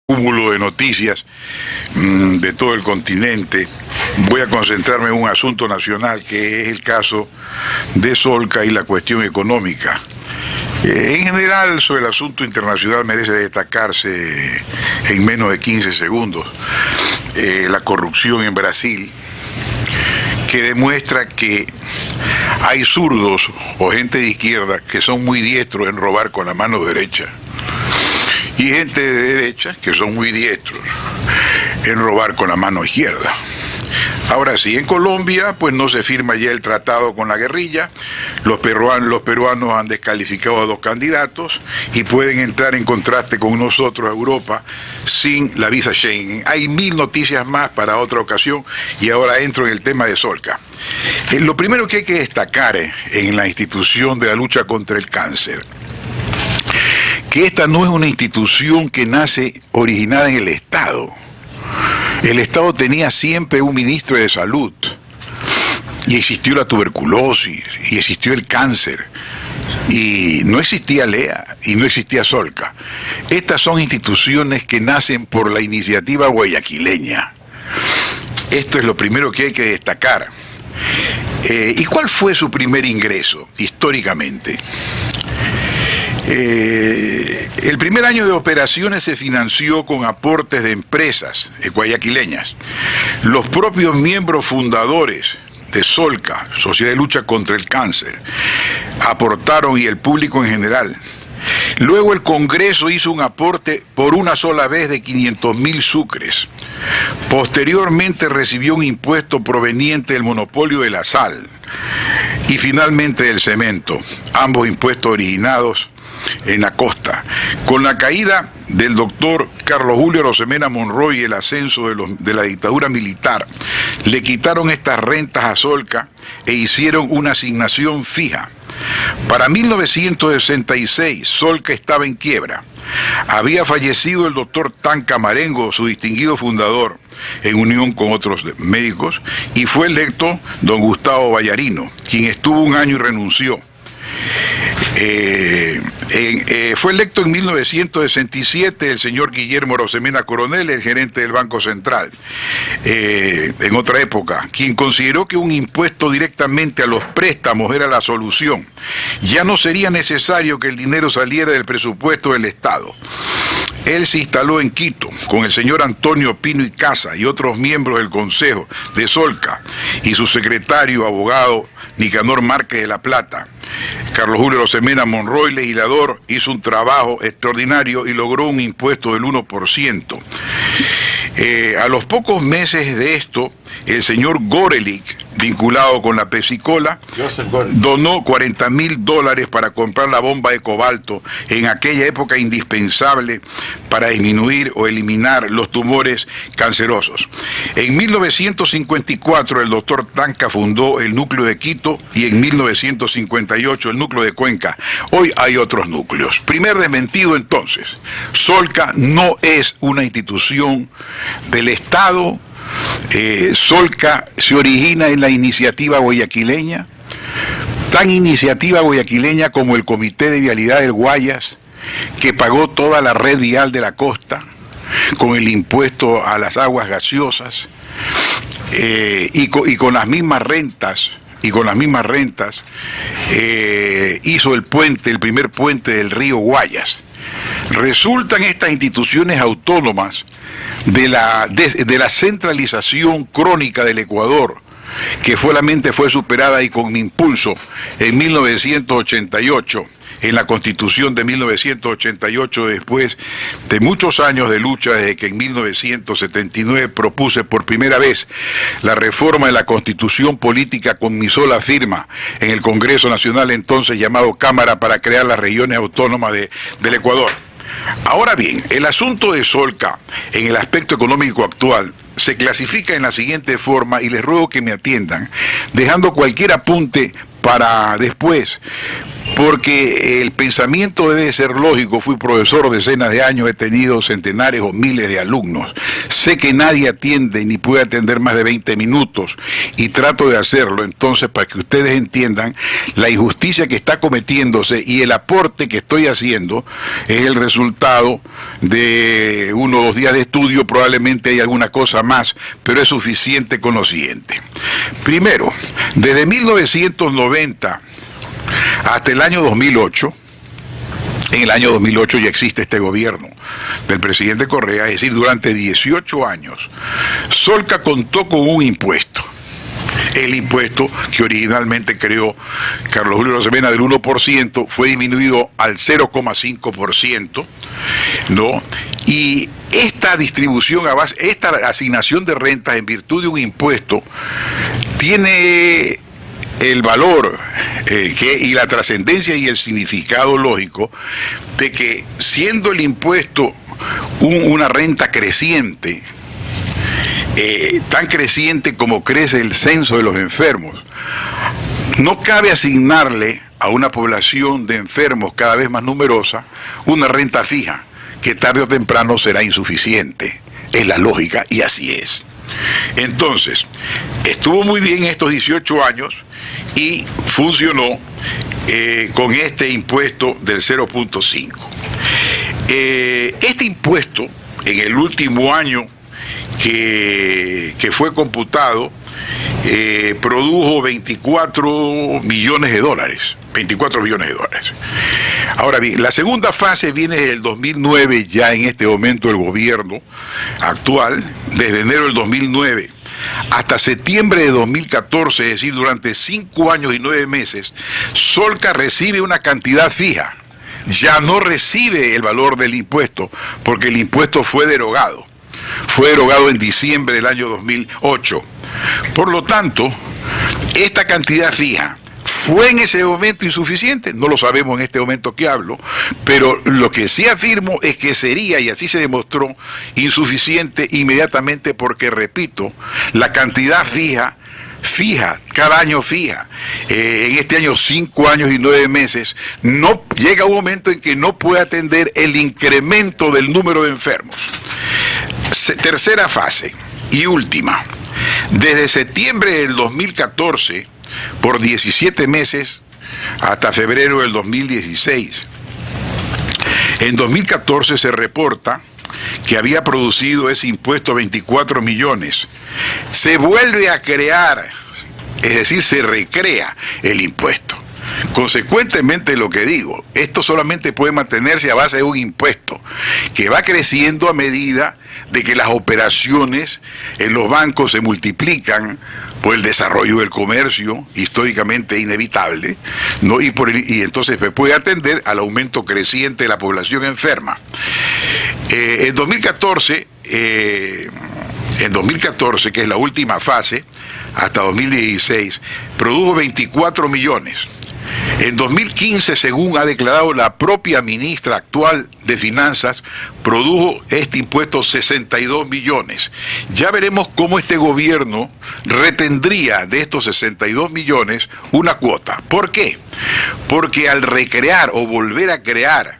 cúmulo de noticias de todo el continente. Voy a concentrarme en un asunto nacional que es el caso de Solca y la cuestión económica. En general, sobre el asunto internacional merece destacarse en menos de 15 segundos la corrupción en Brasil, que demuestra que hay zurdos o gente de izquierda que son muy diestros en robar con la mano derecha, y gente de derecha que son muy diestros en robar con la mano izquierda. Ahora sí, en Colombia pues no se firma ya el tratado con la guerrilla. Los peruanos han descalificado a 2 candidatos y pueden entrar en contraste con nosotros a Europa sin la visa Schengen. Hay 1000 noticias más para otra ocasión y ahora entro en el tema de Solca. Lo primero que hay que destacar en la institución de la lucha contra el cáncer, que esta no es una institución que nace originada en el Estado. El Estado tenía siempre un ministro de salud, y existió la tuberculosis, y existió el cáncer, y no existía LEA, y no existía Solca. Estas son instituciones que nacen por la iniciativa guayaquileña. Esto es lo primero que hay que destacar. ¿Y cuál fue su primer ingreso, históricamente? El primer año de operaciones se financió con aportes de empresas guayaquileñas. Los propios miembros fundadores de Solca, Sociedad de Lucha contra el Cáncer, aportaron, y el público en general. Luego el Congreso hizo un aporte por una sola vez de 500.000 sucres. Posteriormente recibió un impuesto proveniente del monopolio de la sal y finalmente del cemento, ambos impuestos originados en la costa. Con la caída del doctor Carlos Julio Arosemena Monroy y el ascenso de la dictadura militar, le quitaron estas rentas a Solca e hicieron una asignación fija. Para 1966, Solca estaba en quiebra. Había fallecido el doctor Tanca Marengo, su distinguido fundador, en unión con otros médicos, y fue electo don Gustavo Vallarino, quien estuvo un año y renunció. Fue electo en 1967 el señor Guillermo Arosemena Coronel, el gerente del Banco Central, en otra época, quien consideró que un impuesto directamente a los préstamos era la solución. Ya no sería necesario que el dinero saliera del presupuesto del Estado. Él se instaló en Quito con el señor Antonio Pino y Casa y otros miembros del Consejo de Solca y su secretario, abogado Nicanor Márquez de la Plata. Carlos Julio Arosemena Monroy, legislador, hizo un trabajo extraordinario y logró un impuesto del 1%. A los pocos meses de esto, el señor Gorelick, vinculado con la Pesicola, donó $40.000 para comprar la bomba de cobalto, en aquella época indispensable para disminuir o eliminar los tumores cancerosos. En 1954 el doctor Tanca fundó el núcleo de Quito y en 1958 el núcleo de Cuenca. Hoy hay otros núcleos. Primer desmentido entonces. Solca no es una institución del Estado. Solca se origina en la iniciativa guayaquileña, tan iniciativa guayaquileña como el Comité de Vialidad del Guayas, que pagó toda la red vial de la costa con el impuesto a las aguas gaseosas, y con las mismas rentas, hizo el puente, el primer puente del río Guayas. Resultan estas instituciones autónomas de la centralización crónica del Ecuador, que solamente fue superada y con impulso en 1988, en la Constitución de 1988, después de muchos años de lucha, desde que en 1979 propuse por primera vez la reforma de la Constitución Política con mi sola firma en el Congreso Nacional, entonces llamado Cámara, para crear las regiones autónomas del Ecuador. Ahora bien, el asunto de Solca en el aspecto económico actual se clasifica en la siguiente forma, y les ruego que me atiendan, dejando cualquier apunte para después, porque el pensamiento debe ser lógico. Fui profesor decenas de años, he tenido centenares o miles de alumnos. sé que nadie atiende ni puede atender más de 20 minutos y trato de hacerlo, entonces, para que ustedes entiendan la injusticia que está cometiéndose y el aporte que estoy haciendo es el resultado de 1 o 2 días de estudio. Probablemente hay alguna cosa más, pero es suficiente con lo siguiente. Primero, desde 1990 hasta el año 2008, en el año 2008 ya existe este gobierno del presidente Correa, es decir, durante 18 años, Solca contó con un impuesto. El impuesto que originalmente creó Carlos Julio Arosemena del 1% fue disminuido al 0,5%, ¿no? Y esta distribución a base, esta asignación de rentas en virtud de un impuesto tiene el valor y la trascendencia y el significado lógico de que, siendo el impuesto una renta creciente, tan creciente como crece el censo de los enfermos, no cabe asignarle a una población de enfermos cada vez más numerosa una renta fija que tarde o temprano será insuficiente. Es la lógica y así es. Entonces, estuvo muy bien estos 18 años y funcionó con este impuesto del 0.5. Este impuesto, en el último año que fue computado, produjo 24 millones de dólares. 24 millones de dólares. Ahora bien, la segunda fase viene desde el 2009, ya en este momento el gobierno actual, desde enero del 2009 hasta septiembre de 2014, es decir, durante 5 años y 9 meses, Solca recibe una cantidad fija. Ya no recibe el valor del impuesto, porque el impuesto fue derogado. Fue derogado en diciembre del año 2008. Por lo tanto, esta cantidad fija ¿fue en ese momento insuficiente? No lo sabemos en este momento que hablo, pero lo que sí afirmo es que sería, y así se demostró, insuficiente inmediatamente porque, repito, la cantidad fija, cada año fija, en este año 5 años y 9 meses, no llega un momento en que no puede atender el incremento del número de enfermos. Tercera fase y última. Desde septiembre del 2014, por 17 meses, hasta febrero del 2016. En 2014 se reporta que había producido ese impuesto 24 millones. Se vuelve a crear, es decir, se recrea el impuesto. Consecuentemente, lo que digo, esto solamente puede mantenerse a base de un impuesto que va creciendo a medida de que las operaciones en los bancos se multiplican por el desarrollo del comercio, históricamente inevitable, ¿no? Y entonces se puede atender al aumento creciente de la población enferma. En 2014, que es la última fase, hasta 2016, produjo 24 millones. En 2015, según ha declarado la propia ministra actual de Finanzas, produjo este impuesto 62 millones. Ya veremos cómo este gobierno retendría de estos 62 millones una cuota. ¿Por qué? Porque al recrear o volver a crear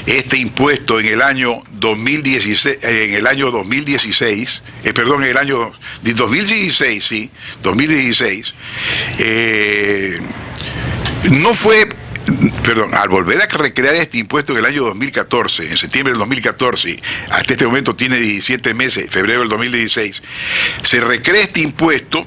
este impuesto en el año 2016, en el año 2016, al volver a recrear este impuesto en el año 2014, en septiembre del 2014, hasta este momento tiene 17 meses, febrero del 2016, se recrea este impuesto.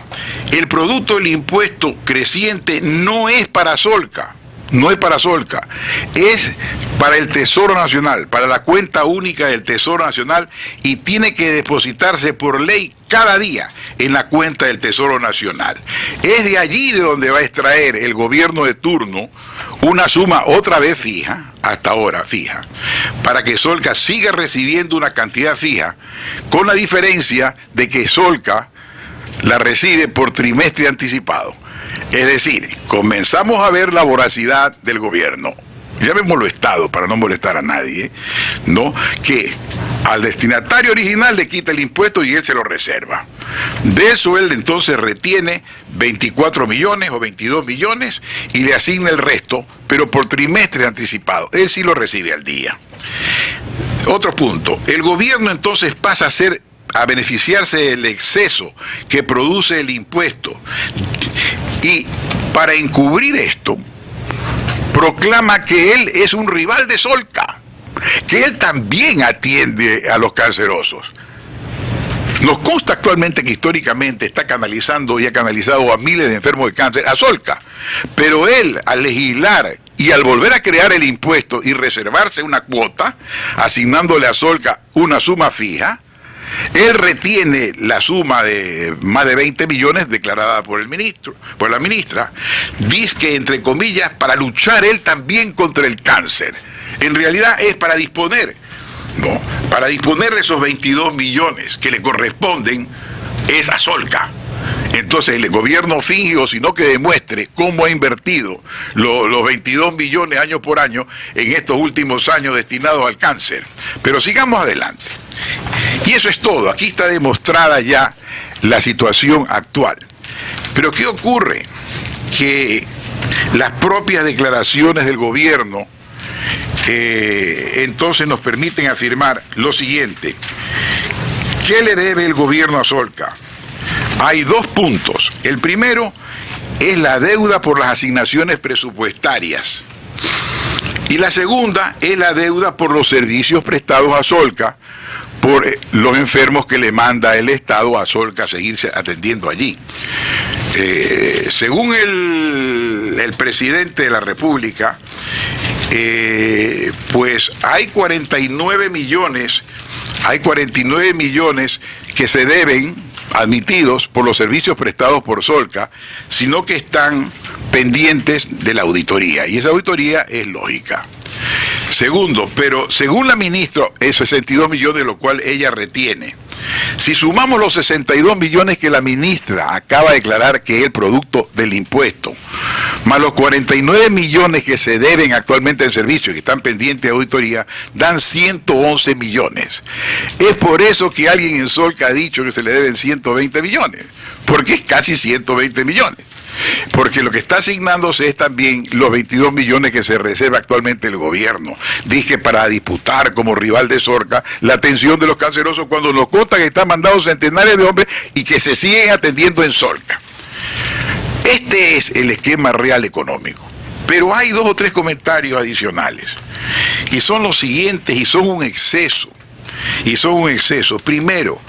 El producto del impuesto creciente no es para Solca. No es para Solca, es para el Tesoro Nacional, para la cuenta única del Tesoro Nacional, y tiene que depositarse por ley cada día en la cuenta del Tesoro Nacional. Es de allí de donde va a extraer el gobierno de turno una suma otra vez fija, hasta ahora fija, para que Solca siga recibiendo una cantidad fija, con la diferencia de que Solca la recibe por trimestre anticipado. Es decir, comenzamos a ver la voracidad del gobierno, llamémoslo Estado para no molestar a nadie, ¿no? Que al destinatario original le quita el impuesto y él se lo reserva. De eso él entonces retiene 24 millones o 22 millones y le asigna el resto, pero por trimestre anticipado. Él sí lo recibe al día. Otro punto, el gobierno entonces pasa a ser a beneficiarse del exceso que produce el impuesto. Y para encubrir esto, proclama que él es un rival de Solca, que él también atiende a los cancerosos. Nos consta actualmente que históricamente está canalizando y ha canalizado a miles de enfermos de cáncer a Solca, pero él, al legislar y al volver a crear el impuesto y reservarse una cuota, asignándole a Solca una suma fija, él retiene la suma de más de 20 millones declarada por el ministro, por la ministra, dice que, entre comillas, para luchar él también contra el cáncer. En realidad es para disponer de esos 22 millones que le corresponden es a Solca. Entonces el gobierno finge, o sino que demuestre cómo ha invertido los 22 millones año por año en estos últimos años destinados al cáncer. Pero sigamos adelante. Y eso es todo. Aquí está demostrada ya la situación actual. Pero ¿qué ocurre? Que las propias declaraciones del gobierno entonces nos permiten afirmar lo siguiente. ¿Qué le debe el gobierno a Solca? Hay dos puntos. El primero es la deuda por las asignaciones presupuestarias. Y la segunda es la deuda por los servicios prestados a Solca, por los enfermos que le manda el Estado a Solca a seguirse atendiendo allí. Según el presidente de la República, pues hay 49 millones que se deben, admitidos por los servicios prestados por Solca, sino que están pendientes de la auditoría, y esa auditoría es lógica. Segundo, pero según la ministra, es 62 millones, lo cual ella retiene. Si sumamos los 62 millones que la ministra acaba de declarar que es el producto del impuesto, más los 49 millones que se deben actualmente en servicio y que están pendientes de auditoría, dan 111 millones. Es por eso que alguien en Solca ha dicho que se le deben 120 millones, porque es casi 120 millones. Porque lo que está asignándose es también los 22 millones que se reserva actualmente el gobierno. Dije, para disputar como rival de Solca la atención de los cancerosos, cuando nos consta que están mandados centenares de hombres y que se siguen atendiendo en Solca. Este es el esquema real económico. Pero hay dos o tres comentarios adicionales. Y son los siguientes, y son un exceso. Primero,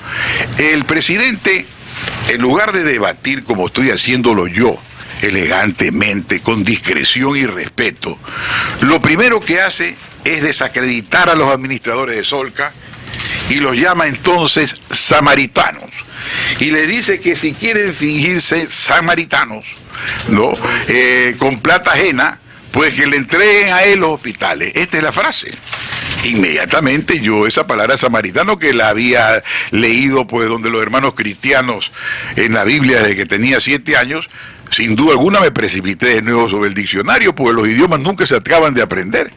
el presidente, en lugar de debatir como estoy haciéndolo yo, elegantemente, con discreción y respeto, lo primero que hace es desacreditar a los administradores de Solca y los llama entonces samaritanos. Y le dice que si quieren fingirse samaritanos, ¿no? Con plata ajena, pues que le entreguen a él los hospitales. Esta es la frase. Inmediatamente yo esa palabra samaritano, que la había leído pues donde los hermanos cristianos en la Biblia desde que tenía 7 años, sin duda alguna me precipité de nuevo sobre el diccionario, porque los idiomas nunca se acaban de aprender.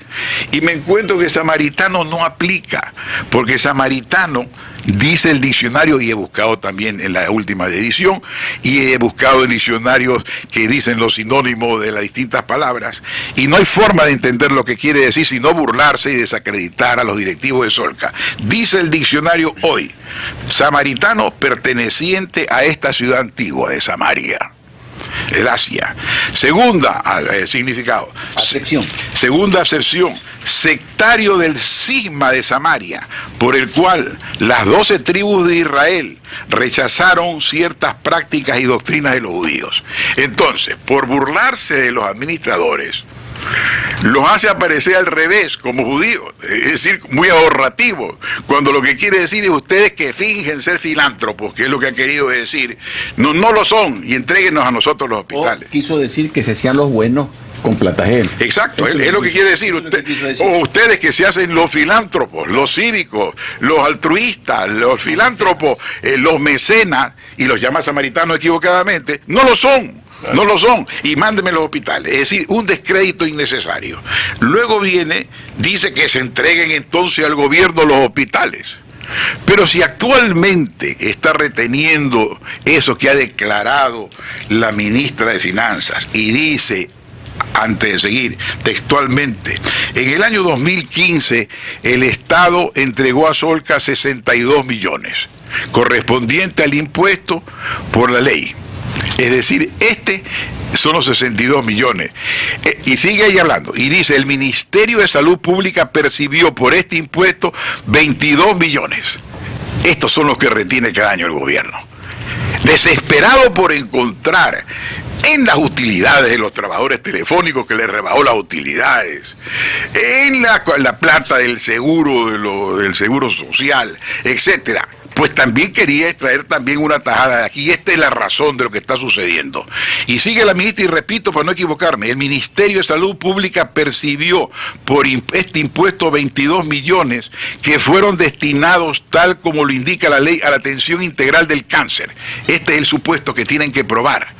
Y me encuentro que samaritano no aplica, porque samaritano, dice el diccionario, y he buscado también en la última edición, y he buscado en diccionarios que dicen los sinónimos de las distintas palabras, y no hay forma de entender lo que quiere decir, sino burlarse y desacreditar a los directivos de Solca. Dice el diccionario hoy, samaritano perteneciente a esta ciudad antigua de Samaria, el Asia. Segunda significado. Acepción. Segunda acepción. Sectario del cisma de Samaria, por el cual las 12 tribus de Israel rechazaron ciertas prácticas y doctrinas de los judíos. Entonces, por burlarse de los administradores, los hace aparecer al revés, como judíos, es decir, muy ahorrativos, cuando lo que quiere decir es ustedes que fingen ser filántropos, que es lo que ha querido decir, no lo son, y entréguenos a nosotros los hospitales. O quiso decir que se hacían los buenos con plata ajena. Exacto, es lo que quiere decir. O ustedes que se hacen los filántropos, los cívicos, los altruistas, los filántropos, los mecenas, y los llama samaritanos equivocadamente, no lo son. No lo son, y mándenme los hospitales. Es decir, un descrédito innecesario. Luego dice que se entreguen entonces al gobierno los hospitales. Pero si actualmente está reteniendo eso que ha declarado la ministra de Finanzas y dice antes de seguir, textualmente. En el año 2015, el Estado entregó a Solca 62 millones, correspondiente al impuesto por la ley. Es decir, son los 62 millones. Y sigue ahí hablando. Y dice, el Ministerio de Salud Pública percibió por este impuesto 22 millones. Estos son los que retiene cada año el gobierno. Desesperado por encontrar en las utilidades de los trabajadores telefónicos, que les rebajó las utilidades, en la plata del seguro, del seguro social, etcétera, pues también quería extraer también una tajada de aquí. Y esta es la razón de lo que está sucediendo. Y sigue la ministra, y repito para no equivocarme, el Ministerio de Salud Pública percibió por este impuesto 22 millones que fueron destinados, tal como lo indica la ley, a la atención integral del cáncer. Este es el supuesto que tienen que probar,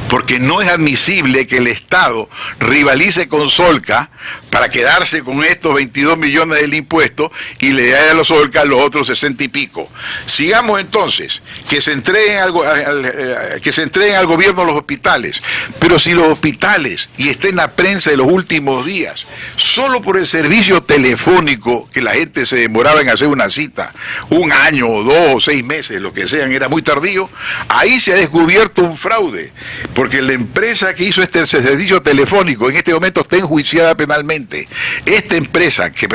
porque no es admisible que el Estado rivalice con Solca para quedarse con estos 22 millones del impuesto y le dé a los Solca los otros 60 y pico. Sigamos entonces, que se entreguen al gobierno los hospitales, pero si los hospitales, y está en la prensa de los últimos días, solo por el servicio telefónico que la gente se demoraba en hacer una cita, 1 año o 2 o 6 meses, lo que sean, era muy tardío, ahí se ha descubierto un fraude, porque la empresa que hizo este servicio telefónico en este momento está enjuiciada penalmente. Esta empresa que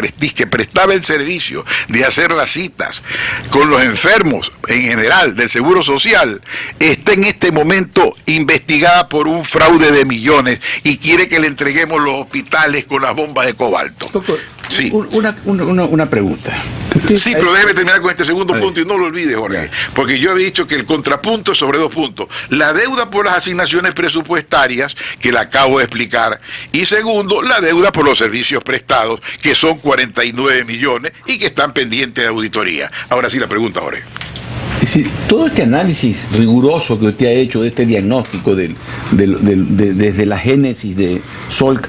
prestaba el servicio de hacer las citas con los enfermos en general del Seguro Social, está en este momento investigada por un fraude de millones y quiere que le entreguemos los hospitales con las bombas de cobalto. Doctor, sí. Una pregunta. Sí, pero déjeme terminar con este segundo punto y no lo olvide, Jorge, porque yo había dicho que el contrapunto es sobre 2 puntos. La deuda por las asignaciones presupuestarias, que la acabo de explicar, y segundo, la deuda por los servicios prestados, que son 49 millones y que están pendientes de auditoría. Ahora sí la pregunta, Jorge. Es decir, todo este análisis riguroso que usted ha hecho de este diagnóstico desde la génesis de Solca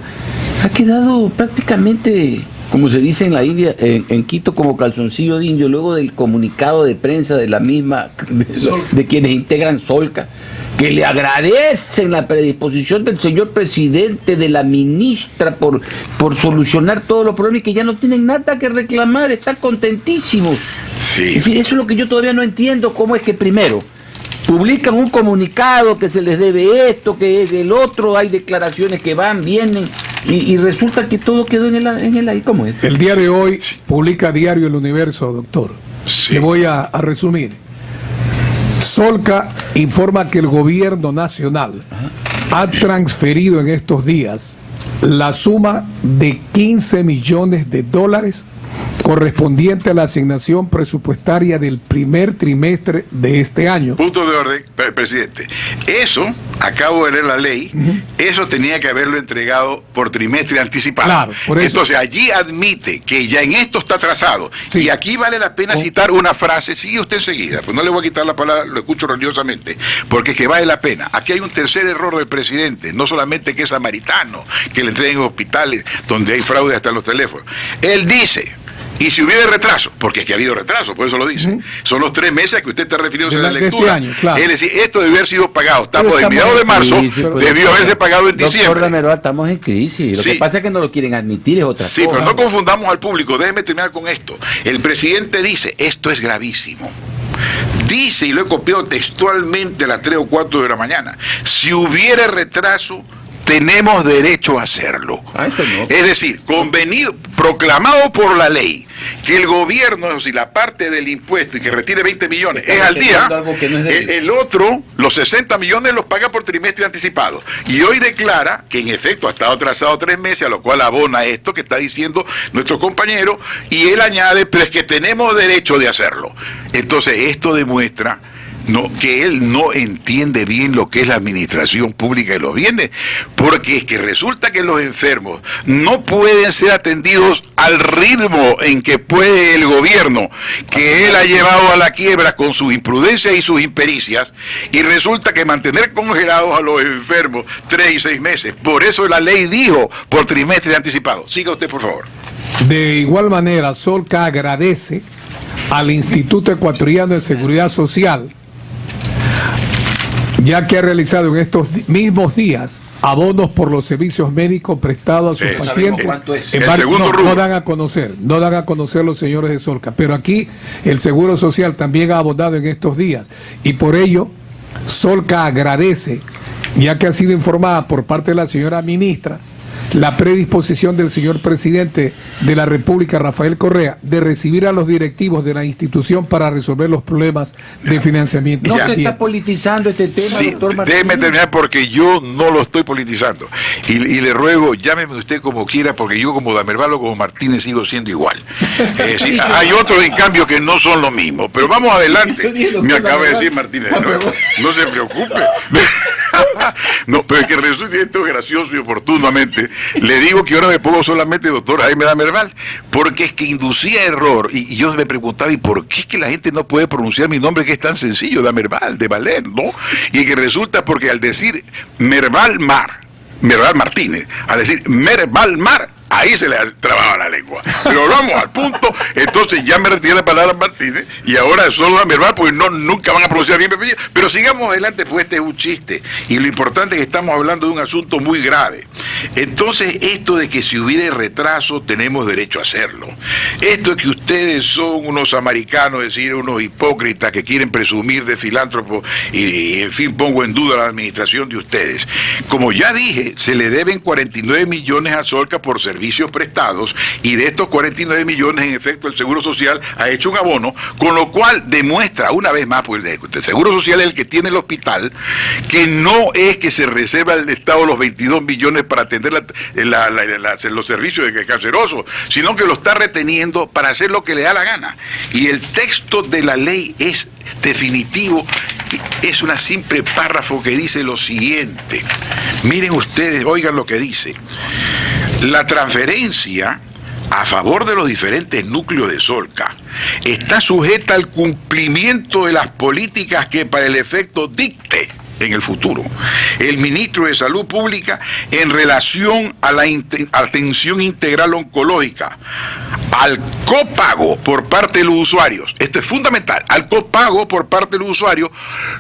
ha quedado prácticamente, como se dice en la India, en Quito, como calzoncillo de indio, luego del comunicado de prensa de la misma, de quienes integran Solca, que le agradecen la predisposición del señor presidente, de la ministra, por solucionar todos los problemas y que ya no tienen nada que reclamar, están contentísimos. Sí. Es decir, eso es lo que yo todavía no entiendo, cómo es que primero publican un comunicado que se les debe esto, que es el otro, hay declaraciones que van, vienen, y resulta que todo quedó en el aire. ¿Cómo es? El día de hoy publica Diario El Universo, doctor. Sí. Le voy a resumir. Solca informa que el gobierno nacional ha transferido en estos días la suma de $15 millones correspondiente a la asignación presupuestaria del primer trimestre de este año. Punto de orden, presidente. Eso, acabo de leer la ley, eso tenía que haberlo entregado por trimestre anticipado. Claro, por eso. Entonces allí admite que ya en esto está trazado. Sí. Y aquí vale la pena citar una frase, sigue usted enseguida, pues no le voy a quitar la palabra, lo escucho religiosamente, porque es que vale la pena. Aquí hay un tercer error del presidente, no solamente que es samaritano, que le entreguen hospitales donde hay fraude hasta en los teléfonos. Él dice, y si hubiera retraso, porque es que ha habido retraso, por eso lo dice, son los 3 meses que usted está refiriéndose en la lectura. Este año, claro. Es decir, esto debió haber sido pagado, estamos en mediados de marzo, debió haberse pagado en diciembre. Doctor Dameroa, estamos en crisis. Lo que pasa es que no lo quieren admitir, es otra cosa. Sí, pero no confundamos al público. Déjeme terminar con esto. El presidente dice, esto es gravísimo. Dice, y lo he copiado textualmente a las 3 o 4 de la mañana, si hubiera retraso, tenemos derecho a hacerlo. Eso no. Es decir, convenido, proclamado por la ley, que el gobierno, si la parte del impuesto y que retire 20 millones es al día, el otro, los 60 millones los paga por trimestre anticipado. Y hoy declara que en efecto ha estado atrasado 3 meses, a lo cual abona esto que está diciendo nuestro compañero, y él añade, pero es que tenemos derecho de hacerlo. Entonces esto demuestra que él no entiende bien lo que es la administración pública de los bienes, porque es que resulta que los enfermos no pueden ser atendidos al ritmo en que puede el gobierno, que él ha llevado a la quiebra con sus imprudencias y sus impericias, y resulta que mantener congelados a los enfermos 3 y 6 meses, por eso la ley dijo por trimestre anticipado. Siga usted, por favor. De igual manera, Solca agradece al Instituto Ecuatoriano de Seguridad Social, ya que ha realizado en estos mismos días abonos por los servicios médicos prestados a sus pacientes. No dan a conocer los señores de Solca, pero aquí el Seguro Social también ha abonado en estos días, y por ello Solca agradece, ya que ha sido informada por parte de la señora ministra, la predisposición del señor presidente de la República, Rafael Correa, de recibir a los directivos de la institución para resolver los problemas de financiamiento. ¿No se está politizando este tema, sí, doctor Martínez? Déjeme terminar, porque yo no lo estoy politizando. Y le ruego, llámeme usted como quiera, porque yo como Damerval o como Martínez sigo siendo igual. Sí, hay otros, en cambio, que no son lo mismo. Pero vamos adelante. Me acaba de decir Martínez de nuevo. No se preocupe. No, pero es que resulta esto gracioso y oportunamente. Le digo que ahora me pongo solamente doctor Jaime Damerval, porque es que inducía error, y yo me preguntaba, ¿y por qué es que la gente no puede pronunciar mi nombre, que es tan sencillo, Damerval, de Valer, ¿no? Y que resulta porque al decir Merval Martínez, al decir Merval Mar, ahí se le trababa la lengua. Pero vamos al punto. Entonces ya me retiré la palabra Martínez y ahora solo Damerval, porque nunca van a pronunciar bien mi apellido. Pero sigamos adelante, pues este es un chiste. Y lo importante es que estamos hablando de un asunto muy grave. Entonces, esto de que si hubiera retraso, tenemos derecho a hacerlo. Esto de que ustedes son unos americanos, es decir, unos hipócritas que quieren presumir de filántropos y en fin, pongo en duda la administración de ustedes. Como ya dije, se le deben 49 millones a Solca por servicios prestados, y de estos 49 millones, en efecto, el Seguro Social ha hecho un abono, con lo cual demuestra una vez más, pues el Seguro Social es el que tiene el hospital, que no es que se reserva el Estado los 22 millones para atender los servicios de cancerosos, sino que lo está reteniendo para hacer lo que le da la gana. Y el texto de la ley es definitivo, es una simple párrafo que dice lo siguiente. Miren ustedes, oigan lo que dice. La transferencia a favor de los diferentes núcleos de Solca está sujeta al cumplimiento de las políticas que para el efecto dicte en el futuro el ministro de Salud Pública en relación a la atención integral oncológica, al copago por parte de los usuarios. Esto es fundamental, al copago por parte de los usuarios,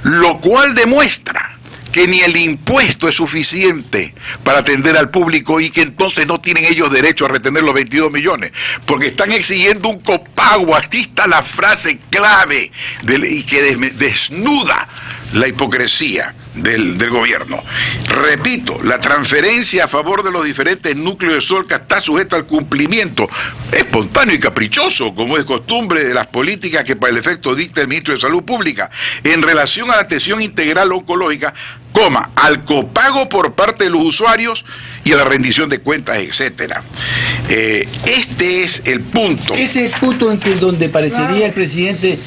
lo cual demuestra que ni el impuesto es suficiente para atender al público y que entonces no tienen ellos derecho a retener los 22 millones, porque están exigiendo un copago. Aquí está la frase clave y que desnuda la hipocresía del gobierno. Repito, la transferencia a favor de los diferentes núcleos de Solca está sujeta al cumplimiento espontáneo y caprichoso, como es costumbre, de las políticas que para el efecto dicta el ministro de Salud Pública en relación a la atención integral oncológica, al copago por parte de los usuarios y a la rendición de cuentas, etcétera. Este es el punto. Ese es el punto en que donde parecería el presidente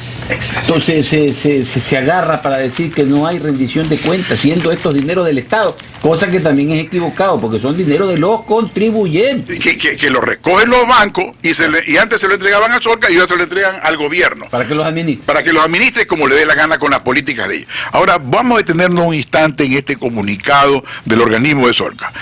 entonces se agarra para decir que no hay rendición de cuentas, siendo estos dinero del Estado, cosa que también es equivocado, porque son dinero de los contribuyentes. Que lo recogen los bancos y antes se lo entregaban a Solca y ahora se lo entregan al gobierno. Para que los administre. Para que los administre como le dé la gana con las políticas de ellos. Ahora, vamos a detenernos un instante en este comunicado del organismo de Solca.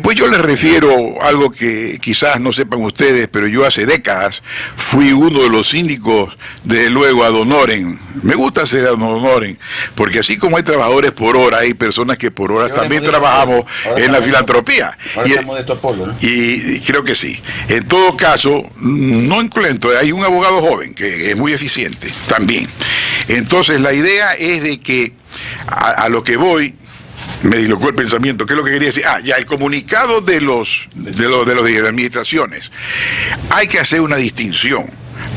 Pues yo les refiero algo que quizás no sepan ustedes, pero yo hace décadas fui uno de los síndicos, desde luego, ad honorem. Me gusta ser ad honorem, porque así como hay trabajadores por hora, hay personas que por horas también trabajamos en la filantropía. Y creo que sí. En todo caso, no incluyendo, hay un abogado joven que es muy eficiente también. Entonces la idea es de que a lo que voy, me dislocó el pensamiento. ¿Qué es lo que quería decir? Ya el comunicado de las administraciones. Hay que hacer una distinción.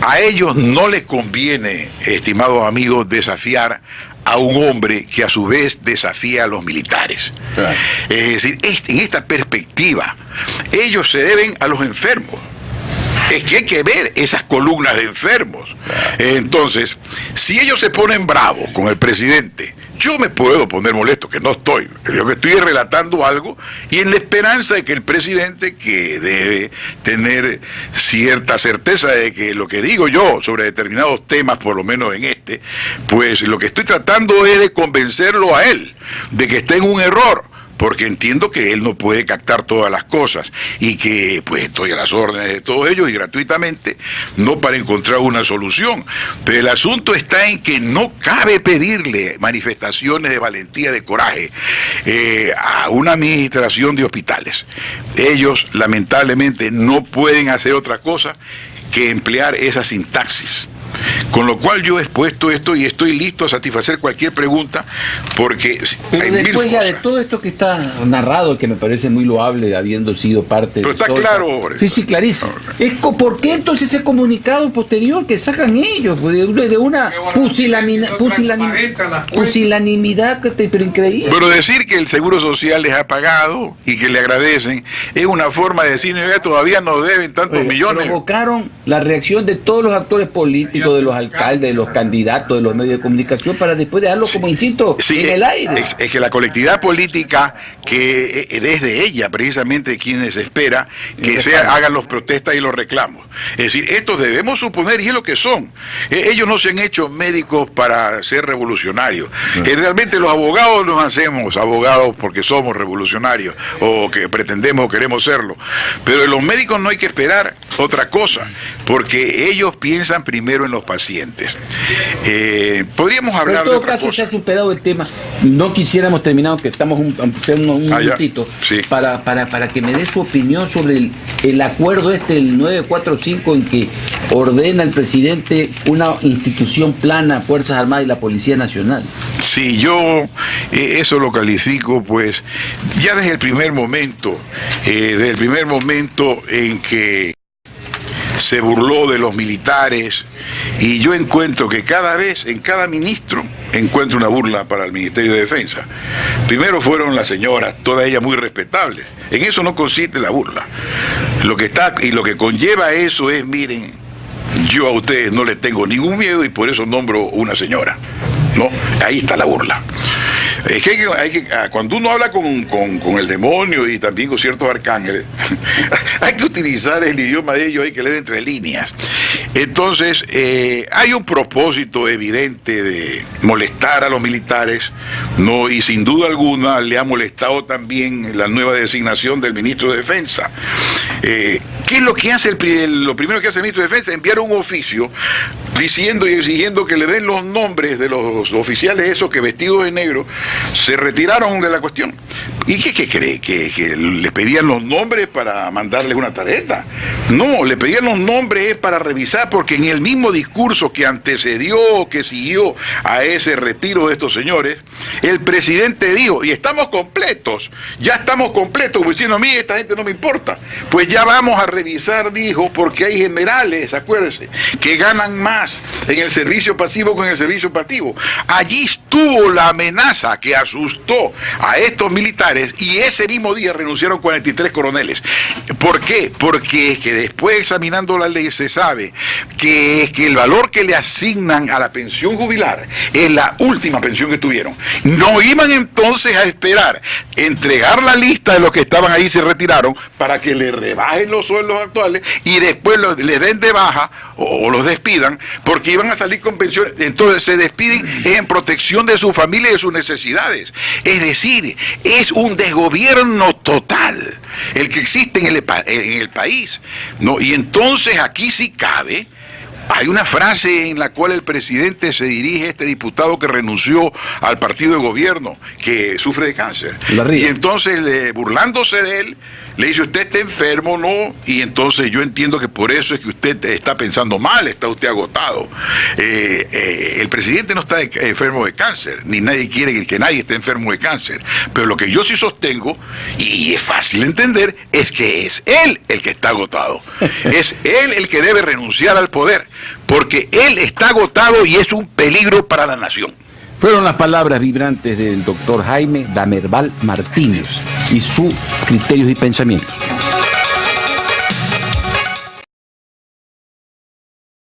A ellos no les conviene, estimados amigos, desafiar a un hombre que a su vez desafía a los militares. Claro. Es decir, en esta perspectiva, ellos se deben a los enfermos. Es que hay que ver esas columnas de enfermos. Entonces, si ellos se ponen bravos con el presidente, yo me puedo poner molesto, que no estoy. Yo que estoy relatando algo y en la esperanza de que el presidente, que debe tener cierta certeza de que lo que digo yo sobre determinados temas, por lo menos en pues lo que estoy tratando es de convencerlo a él de que está en un error, porque entiendo que él no puede captar todas las cosas y que pues estoy a las órdenes de todos ellos y gratuitamente, no para encontrar una solución. Pero el asunto está en que no cabe pedirle manifestaciones de valentía, de coraje a una administración de hospitales. Ellos lamentablemente no pueden hacer otra cosa que emplear esa sintaxis. Con lo cual yo he expuesto esto y estoy listo a satisfacer cualquier pregunta, porque pero hay después ya de todo esto que está narrado, que me parece muy loable, habiendo sido parte pero de está Solca. claro. Sí, clarísimo. ¿Por qué entonces ese comunicado posterior que sacan ellos? De una pusilanimidad pero increíble. Pero decir que el Seguro Social les ha pagado y que le agradecen es una forma de decir que todavía nos deben tantos millones. Provocaron la reacción de todos los actores políticos, de los alcaldes, de los candidatos, de los medios de comunicación, para después dejarlo, como insisto, en el aire. Es que la colectividad política, que es de ella precisamente quienes espera que hagan los protestas y los reclamos. Es decir, estos debemos suponer, y es lo que son. Ellos no se han hecho médicos para ser revolucionarios. Realmente los abogados nos hacemos abogados porque somos revolucionarios, o que pretendemos o queremos serlo. Pero de los médicos no hay que esperar otra cosa, porque ellos piensan primero en los pacientes. Podríamos hablar de otra cosa. En todo caso se ha superado el tema. No quisiéramos terminar, aunque estamos un minutito, sí, para que me dé su opinión sobre el acuerdo el 945, en que ordena el presidente una institución plana, Fuerzas Armadas y la Policía Nacional. Sí, yo eso lo califico, pues, ya desde el primer momento en que se burló de los militares, y yo encuentro que cada vez, en cada ministro, encuentro una burla para el Ministerio de Defensa. Primero fueron las señoras, todas ellas muy respetables. En eso no consiste la burla. Lo que conlleva eso es, miren, yo a ustedes no les tengo ningún miedo y por eso nombro una señora. No, ahí está la burla. Es que cuando uno habla con el demonio y también con ciertos arcángeles, hay que utilizar el idioma de ellos, hay que leer entre líneas. Entonces, hay un propósito evidente de molestar a los militares, ¿no? Y sin duda alguna le ha molestado también la nueva designación del ministro de Defensa. ¿Qué es lo que hace lo primero que hace el ministro de Defensa? Enviar un oficio diciendo y exigiendo que le den los nombres de los oficiales esos que vestidos de negro se retiraron de la cuestión. ¿Y qué cree? ¿Que les pedían los nombres para mandarles una tarjeta? No, le pedían los nombres para revisar, porque en el mismo discurso que antecedió, que siguió a ese retiro de estos señores, el presidente dijo, y estamos completos, ya estamos completos, diciendo, a mí esta gente no me importa. Pues ya vamos a revisar, dijo, porque hay generales, acuérdense, que ganan más en el servicio pasivo que en el servicio activo. Allí estuvo la amenaza que asustó a estos militares, y ese mismo día renunciaron 43 coroneles. ¿Por qué? Porque es que después, examinando la ley, se sabe que el valor que le asignan a la pensión jubilar es la última pensión que tuvieron. No iban entonces a esperar entregar la lista de los que estaban ahí y se retiraron para que le rebajen los sueldos actuales y después le den de baja o los despidan, porque iban a salir con pensiones. Entonces se despiden en protección de su familia y de sus necesidades. Es decir, es un desgobierno total el que existe en el país, ¿no? Y entonces aquí sí cabe. Hay una frase en la cual el presidente se dirige a este diputado que renunció al partido de gobierno, que sufre de cáncer. Y entonces, burlándose de él, le dice, usted está enfermo, ¿no? Y entonces yo entiendo que por eso es que usted está pensando mal, está usted agotado. El presidente no está enfermo de cáncer, ni nadie quiere que nadie esté enfermo de cáncer. Pero lo que yo sí sostengo, y es fácil entender, es que es él el que está agotado. Es él el que debe renunciar al poder, porque él está agotado y es un peligro para la nación. Fueron las palabras vibrantes del doctor Jaime Damerval Martínez y sus criterios y pensamientos.